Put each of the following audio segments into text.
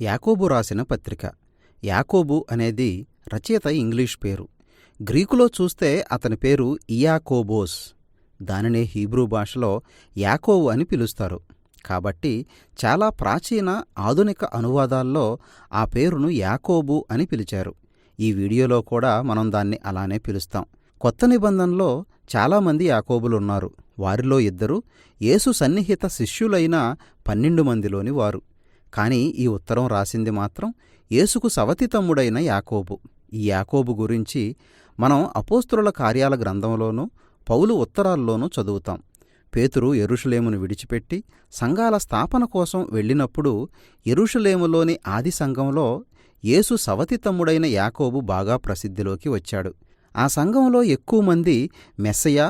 యాకోబు రాసిన పత్రిక. యాకోబు అనేది రచయిత ఇంగ్లీష్ పేరు. గ్రీకులో చూస్తే అతని పేరు ఇయాకోబోస్. దానినే హీబ్రూ భాషలో యాకోబు అని పిలుస్తారు. కాబట్టి చాలా ప్రాచీన ఆధునిక అనువాదాల్లో ఆ పేరును యాకోబు అని పిలిచారు. ఈ వీడియోలో కూడా మనం దాన్ని అలానే పిలుస్తాం. కొత్త నిబంధనలో చాలామంది యాకోబులున్నారు. వారిలో ఇద్దరు యేసు సన్నిహిత శిష్యులైన 12 మందిలోని వారు. కాని ఈ ఉత్తరం రాసింది మాత్రం యేసుకు సవతి తమ్ముడైన యాకోబు. ఈ యాకోబు గురించి మనం అపోస్తలుల కార్యాల గ్రంథంలోనూ పౌలు ఉత్తరాల్లోనూ చదువుతాం. పేతురు యెరూషలేమును విడిచిపెట్టి సంఘాల స్థాపన కోసం వెళ్ళినప్పుడు యెరూషలేములోని ఆది సంఘంలో యేసు సవతి తమ్ముడైన యాకోబు బాగా ప్రసిద్ధిలోకి వచ్చాడు. ఆ సంఘంలో ఎక్కువ మంది మెస్సయ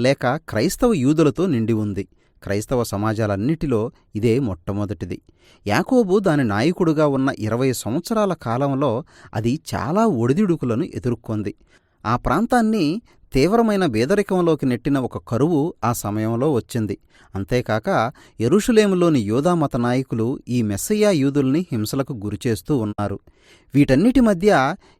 లేక క్రైస్తవ యూదులతో నిండి ఉంది. క్రైస్తవ సమాజాలన్నిటిలో ఇదే మొట్టమొదటిది. యాకోబు దాని నాయకుడుగా ఉన్న 20 సంవత్సరాల కాలంలో అది చాలా ఒడిదుడుకులను ఎదుర్కొంది. ఆ ప్రాంతాన్ని తీవ్రమైన పేదరికంలోకి నెట్టిన ఒక కరువు ఆ సమయంలో వచ్చింది. అంతేకాక యెరూషలేములోని యూదామత నాయకులు ఈ మెస్సయ్య యూదుల్ని హింసలకు గురిచేస్తూ ఉన్నారు. వీటన్నిటి మధ్య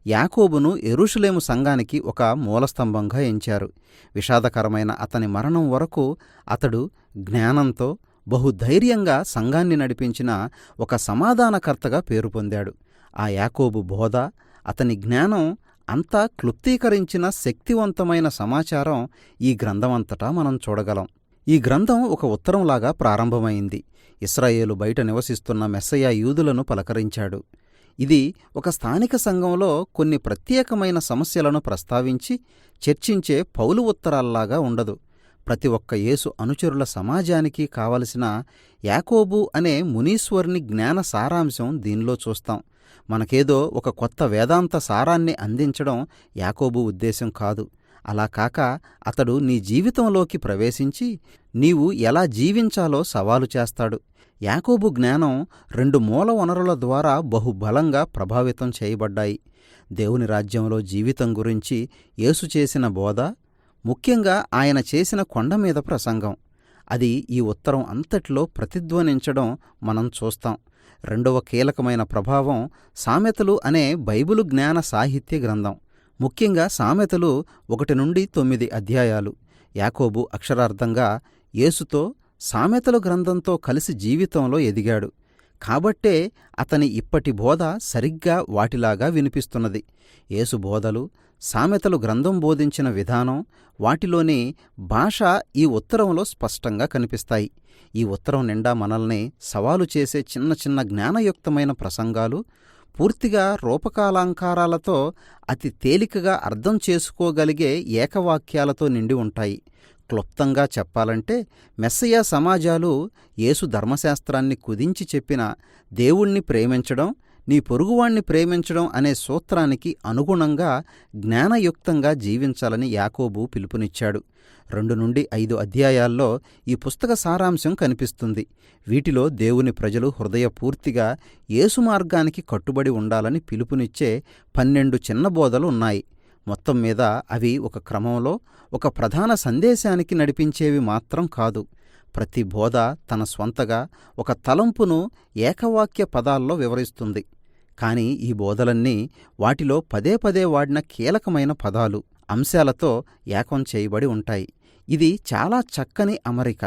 యాకోబును యెరూషలేము సంఘానికి ఒక మూలస్తంభంగా ఎంచారు. విషాదకరమైన అతని మరణం వరకు అతడు జ్ఞానంతో బహుధైర్యంగా సంఘాన్ని నడిపించిన ఒక సమాధానకర్తగా పేరు పొందాడు. ఆ యాకోబు బోధ, అతని జ్ఞానం అంతా క్లుప్తీకరించిన శక్తివంతమైన సమాచారం ఈ గ్రంథమంతటా మనం చూడగలం. ఈ గ్రంథం ఒక ఉత్తరంలాగా ప్రారంభమైంది. ఇశ్రాయేలు బయట నివసిస్తున్న మెస్సయ్య యూదులను పలకరించాడు. ఇది ఒక స్థానిక సంఘంలో కొన్ని ప్రత్యేకమైన సమస్యలను ప్రస్తావించి చర్చించే పౌలు ఉత్తరాల్లాగా ఉండదు. ప్రతి ఒక్క యేసు అనుచరుల సమాజానికి కావలసిన యాకోబు అనే మునీశ్వరుని జ్ఞాన సారాంశం దీనిలో చూస్తాం. మనకేదో ఒక కొత్త వేదాంత సారాన్ని అందించడం యాకోబు ఉద్దేశం కాదు. అలా కాక అతడు నీ జీవితంలోకి ప్రవేశించి నీవు ఎలా జీవించాలో సవాలు చేస్తాడు. యాకోబు జ్ఞానం 2 మూల వనరుల ద్వారా బహుబలంగా ప్రభావితం చేయబడ్డాయి. దేవుని రాజ్యంలో జీవితం గురించి యేసు చేసిన బోధ, ముఖ్యంగా ఆయన చేసిన కొండమీద ప్రసంగం, అది ఈ ఉత్తరం అంతటిలో ప్రతిధ్వనించడం మనం చూస్తాం. రెండవ కీలకమైన ప్రభావం సామెతలు అనే బైబిలు జ్ఞాన సాహిత్య గ్రంథం. ముఖ్యంగా సామెతలు 1 నుండి 9 అధ్యాయాలు. యాకోబు అక్షరార్థంగా యేసుతో సామెతలు గ్రంథంతో కలిసి జీవితంలో ఎదిగాడు. కాబట్టే అతని ఇప్పటి బోధ సరిగ్గా వాటిలాగా వినిపిస్తున్నది. యేసు బోధలు, సామెతలు గ్రంథం బోధించిన విధానం, వాటిలోని భాష ఈ ఉత్తరంలో స్పష్టంగా కనిపిస్తాయి. ఈ ఉత్తరం నిండా మనల్ని సవాలు చేసే చిన్న చిన్న జ్ఞానయుక్తమైన ప్రసంగాలు, పూర్తిగా రూపకాలంకారాలతో అతి తేలికగా అర్థం చేసుకోగలిగే ఏకవాక్యాలతో నిండి ఉంటాయి. క్లుప్తంగా చెప్పాలంటే మెస్సయ్య సమాజాలు యేసు ధర్మశాస్త్రాన్ని కుదించి చెప్పిన దేవుణ్ణి ప్రేమించడం, నీ పొరుగువాణ్ణి ప్రేమించడం అనే సూత్రానికి అనుగుణంగా జ్ఞానయుక్తంగా జీవించాలని యాకోబు పిలుపునిచ్చాడు. 2 నుండి 5 అధ్యాయాల్లో ఈ పుస్తక సారాంశం కనిపిస్తుంది. వీటిలో దేవుని ప్రజలు హృదయపూర్తిగా యేసు మార్గానికి కట్టుబడి ఉండాలని పిలుపునిచ్చే 12 చిన్న బోధలు ఉన్నాయి. మొత్తం మీద అవి ఒక క్రమంలో ఒక ప్రధాన సందేశానికి నడిపించేవి మాత్రం కాదు. ప్రతి బోధ తన స్వంతగా ఒక తలంపును ఏకవాక్య పదాల్లో వివరిస్తుంది. కాని ఈ బోధలన్నీ వాటిలో పదే పదే వాడిన కీలకమైన పదాలు, అంశాలతో ఏకం చేయబడి ఉంటాయి. ఇది చాలా చక్కని అమరిక.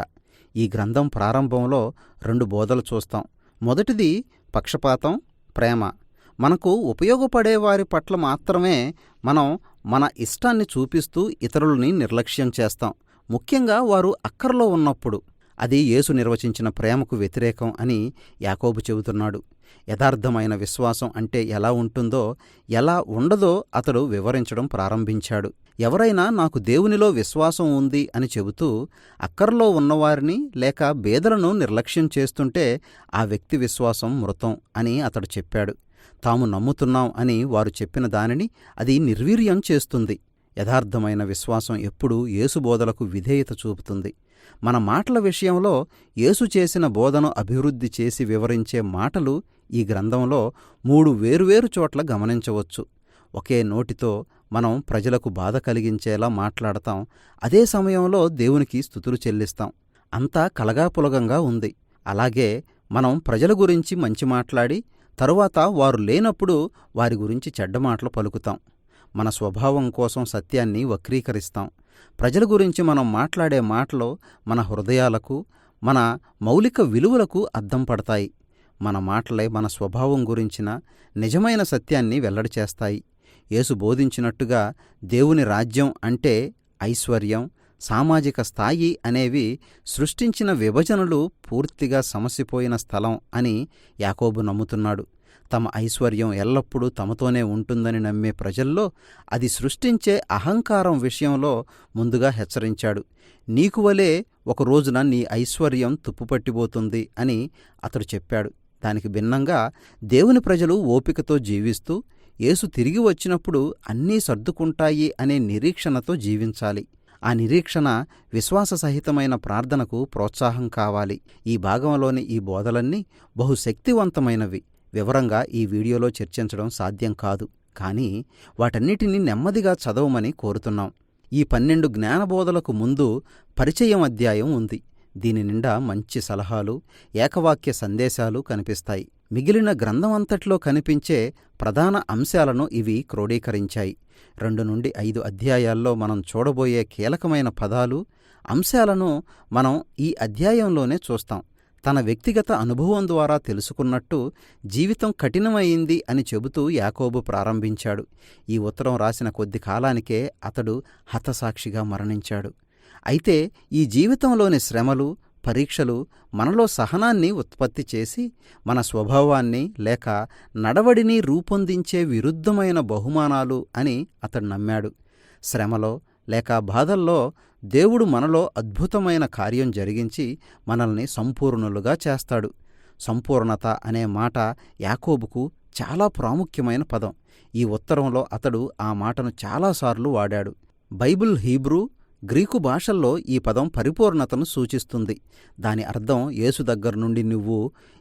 ఈ గ్రంథం ప్రారంభంలో 2 బోధలు చూస్తాం. మొదటిది పక్షపాతం, ప్రేమ. మనకు ఉపయోగపడే వారి పట్ల మాత్రమే మనం మన ఇష్టాన్ని చూపిస్తూ ఇతరులని నిర్లక్ష్యం చేస్తాం, ముఖ్యంగా వారు అక్కరలో ఉన్నప్పుడు. అది యేసు నిర్వచించిన ప్రేమకు వ్యతిరేకం అని యాకోబు చెబుతున్నాడు. యథార్థమైన విశ్వాసం అంటే ఎలా ఉంటుందో, ఎలా ఉండదో అతడు వివరించడం ప్రారంభించాడు. ఎవరైనా నాకు దేవునిలో విశ్వాసం ఉంది అని చెబుతూ అక్కరలో ఉన్నవారిని లేక బేదలను నిర్లక్ష్యం చేస్తుంటే ఆ వ్యక్తి విశ్వాసం మృతం అని అతడు చెప్పాడు. తాము నమ్ముతున్నాం అని వారు చెప్పిన దానిని అది నిర్వీర్యం చేస్తుంది. యథార్థమైన విశ్వాసం ఎప్పుడూ యేసు బోధలకు విధేయత చూపుతుంది. మన మాటల విషయంలో యేసు చేసిన బోధను అభివృద్ధి చేసి వివరించే మాటలు ఈ గ్రంథంలో 3 వేరువేరు చోట్ల గమనించవచ్చు. ఒకే నోటితో మనం ప్రజలకు బాధ కలిగించేలా మాట్లాడతాం, అదే సమయంలో దేవునికి స్తుతులు చెల్లిస్తాం. అంతా కలగాపులగంగా ఉంది. అలాగే మనం ప్రజల గురించి మంచి మాట్లాడి తరువాత వారు లేనప్పుడు వారి గురించి చెడ్డమాటలు పలుకుతాం. మన స్వభావం కోసం సత్యాన్ని వక్రీకరిస్తాం. ప్రజల గురించి మనం మాట్లాడే మాటలు మన హృదయాలకు, మన మౌలిక విలువలకు అద్దం పడతాయి. మన మాటలే మన స్వభావం గురించిన నిజమైన సత్యాన్ని వెల్లడి చేస్తాయి. యేసు బోధించినట్టుగా దేవుని రాజ్యం అంటే ఐశ్వర్యం, సామాజిక స్థాయి అనేవి సృష్టించిన విభజనలు పూర్తిగా సమసిపోయిన స్థలం అని యాకోబు నమ్ముతున్నాడు. తమ ఐశ్వర్యం ఎల్లప్పుడూ తమతోనే ఉంటుందని నమ్మే ప్రజల్లో అది సృష్టించే అహంకారం విషయంలో ముందుగా హెచ్చరించాడు. నీకు వలే ఒక రోజున నీ ఐశ్వర్యం తుప్పుపట్టిపోతుంది అని అతడు చెప్పాడు. దానికి భిన్నంగా దేవుని ప్రజలు ఓపికతో జీవిస్తూ యేసు తిరిగి వచ్చినప్పుడు అన్నీ సర్దుకుంటాయి అనే నిరీక్షణతో జీవించాలి. ఆ నిరీక్షణ విశ్వాససహితమైన ప్రార్థనకు ప్రోత్సాహం కావాలి. ఈ భాగంలోని ఈ బోధలన్నీ బహుశక్తివంతమైనవి. వివరంగా ఈ వీడియోలో చర్చించడం సాధ్యం కాదు, కానీ వాటన్నిటినీ నెమ్మదిగా చదవమని కోరుతున్నాం. ఈ 12 జ్ఞానబోధలకు ముందు పరిచయం అధ్యాయం ఉంది. దీని నిండా మంచి సలహాలు, ఏకవాక్య సందేశాలు కనిపిస్తాయి. మిగిలిన గ్రంథమంతట్లో కనిపించే ప్రధాన అంశాలను ఇవి క్రోడీకరించాయి. 2 నుండి 5 అధ్యాయాల్లో మనం చూడబోయే కీలకమైన పదాలు, అంశాలను మనం ఈ అధ్యాయంలోనే చూస్తాం. తన వ్యక్తిగత అనుభవం ద్వారా తెలుసుకున్నట్టు జీవితం కఠినమైంది అని చెబుతూ యాకోబు ప్రారంభించాడు. ఈ ఉత్తరం రాసిన కొద్ది కాలానికే అతడు హతసాక్షిగా మరణించాడు. అయితే ఈ జీవితంలోని శ్రమలు, పరీక్షలు మనలో సహనాన్ని ఉత్పత్తి చేసి మన స్వభావాన్ని లేక నడవడిని రూపొందించే విరుద్ధమైన బహుమానాలు అని అతడు నమ్మాడు. శ్రమలో లేక బాధల్లో దేవుడు మనలో అద్భుతమైన కార్యం జరిగించి మనల్ని సంపూర్ణులుగా చేస్తాడు. సంపూర్ణత అనే మాట యాకోబుకు చాలా ప్రాముఖ్యమైన పదం. ఈ ఉత్తరంలో అతడు ఆ మాటను చాలాసార్లు వాడాడు. బైబిల్ హీబ్రూ, గ్రీకు భాషల్లో ఈ పదం పరిపూర్ణతను సూచిస్తుంది. దాని అర్థం యేసు దగ్గర నుండి నువ్వు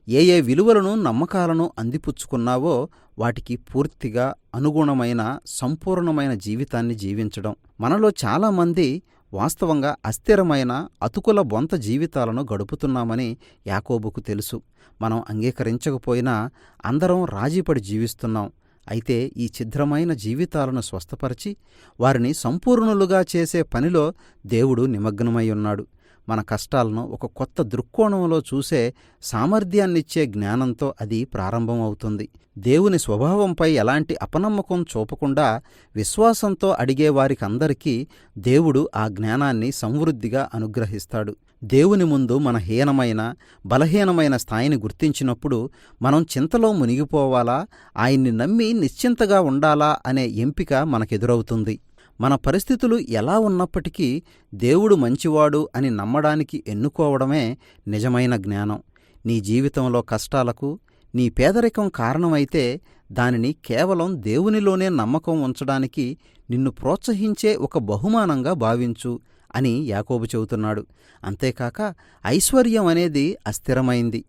ఏ విలువలను, నమ్మకాలను అందిపుచ్చుకున్నావో వాటికి పూర్తిగా అనుగుణమైన సంపూర్ణమైన జీవితాన్ని జీవించడం. మనలో చాలామంది వాస్తవంగా అస్థిరమైన, అతుకుల బొంత జీవితాలను గడుపుతున్నామని యాకోబుకు తెలుసు. మనం అంగీకరించకపోయినా అందరం రాజీపడి జీవిస్తున్నాం. అయితే ఈ ఛిద్రమైన జీవితాలను స్వస్థపరిచి వారిని సంపూర్ణులుగా చేసే పనిలో దేవుడు నిమగ్నమై ఉన్నాడు. మన కష్టాలను ఒక కొత్త దృక్కోణంలో చూసే సామర్థ్యాన్నిచ్చే జ్ఞానంతో అది ప్రారంభమవుతుంది. దేవుని స్వభావంపై ఎలాంటి అపనమ్మకం చూపకుండా విశ్వాసంతో అడిగేవారికందరికీ దేవుడు ఆ జ్ఞానాన్ని సమృద్ధిగా అనుగ్రహిస్తాడు. దేవుని ముందు మన హీనమైన, బలహీనమైన స్థాయిని గుర్తించినప్పుడు మనం చింతలో మునిగిపోవాలా, ఆయన్ని నమ్మి నిశ్చింతగా ఉండాలా అనే ఎంపిక మనకెదురవుతుంది. మన పరిస్థితులు ఎలా ఉన్నప్పటికీ దేవుడు మంచివాడు అని నమ్మడానికి ఎన్నుకోవడమే నిజమైన జ్ఞానం. నీ జీవితంలో కష్టాలకు నీ పేదరికం కారణమైతే దానిని కేవలం దేవునిలోనే నమ్మకం ఉంచడానికి నిన్ను ప్రోత్సహించే ఒక బహుమానంగా భావించు అని యాకోబు చెబుతున్నాడు. అంతేకాక ఐశ్వర్యం అనేది అస్థిరమైంది.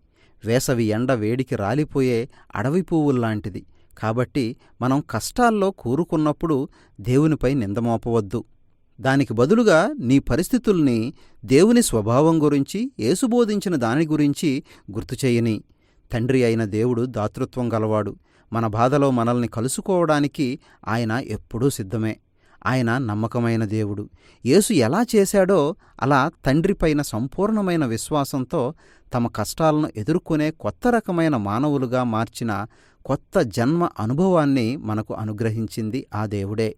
వేసవి ఎండ వేడికి రాలిపోయే అడవి పువ్వుల్లాంటిది. కాబట్టి మనం కష్టాల్లో కూరుకున్నప్పుడు దేవునిపై నిందమోపవద్దు. దానికి బదులుగా నీ పరిస్థితుల్ని దేవుని స్వభావం గురించి, యేసు బోధించిన దాని గురించి గుర్తుచేయని. తండ్రి అయిన దేవుడు దాతృత్వం గలవాడు. మన బాధలో మనల్ని కలుసుకోవడానికి ఆయన ఎప్పుడూ సిద్ధమే. ఆయన నమ్మకమైన దేవుడు. యేసు ఎలా చేశాడో అలా తండ్రిపైన సంపూర్ణమైన విశ్వాసంతో తమ కష్టాలను ఎదుర్కొనే కొత్త రకమైన మానవులుగా మార్చిన కొత్త జన్మ అనుభవాన్ని మనకు అనుగ్రహించింది ఆ దేవుడే.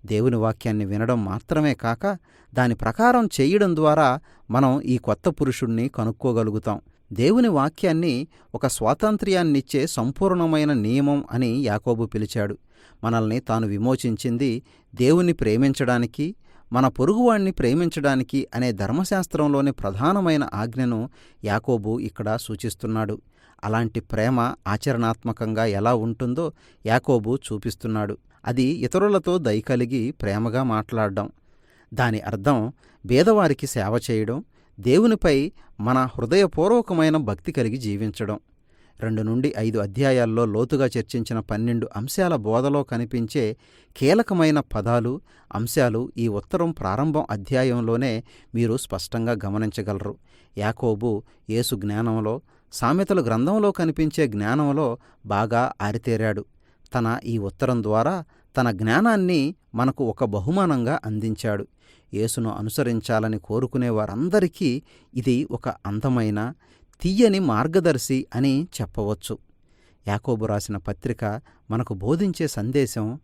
దేవుని వాక్యాన్ని వినడం మాత్రమే కాక దాని ప్రకారం చేయడం ద్వారా మనం ఈ కొత్త పురుషుణ్ణి కనుక్కోగలుగుతాం. దేవుని వాక్యాన్ని ఒక స్వాతంత్ర్యాన్నిచ్చే సంపూర్ణమైన నియమం అని యాకోబు పిలిచాడు. మనల్ని తాను విమోచించింది దేవుని ప్రేమించడానికి, మన పొరుగువాణ్ణి ప్రేమించడానికి అనే ధర్మశాస్త్రంలోని ప్రధానమైన ఆజ్ఞను యాకోబు ఇక్కడ సూచిస్తున్నాడు. అలాంటి ప్రేమ ఆచరణాత్మకంగా ఎలా ఉంటుందో యాకోబు చూపిస్తున్నాడు. అది ఇతరులతో దయ కలిగి ప్రేమగా మాట్లాడడం. దాని అర్థం బీదవారికి సేవ చేయడం, దేవునిపై మన హృదయపూర్వకమైన భక్తి కలిగి జీవించడం. 2 నుండి 5 అధ్యాయాల్లో లోతుగా చర్చించిన 12 అంశాల బోధలో కనిపించే కీలకమైన పదాలు, అంశాలు ఈ ఉత్తరం ప్రారంభం అధ్యాయంలోనే మీరు స్పష్టంగా గమనించగలరు. యాకోబు యేసు జ్ఞానంలో, సామెతల గ్రంథంలో కనిపించే జ్ఞానంలో బాగా ఆరితేరాడు. తన ఈ ఉత్తరం ద్వారా తన జ్ఞానాన్ని మనకు ఒక బహుమానంగా అందించాడు. యేసును అనుసరించాలని కోరుకునే వారందరికీ ఇది ఒక అందమైన, తీయని మార్గదర్శి అని చెప్పవచ్చు. యాకోబు రాసిన పత్రిక మనకు బోధించే సందేశం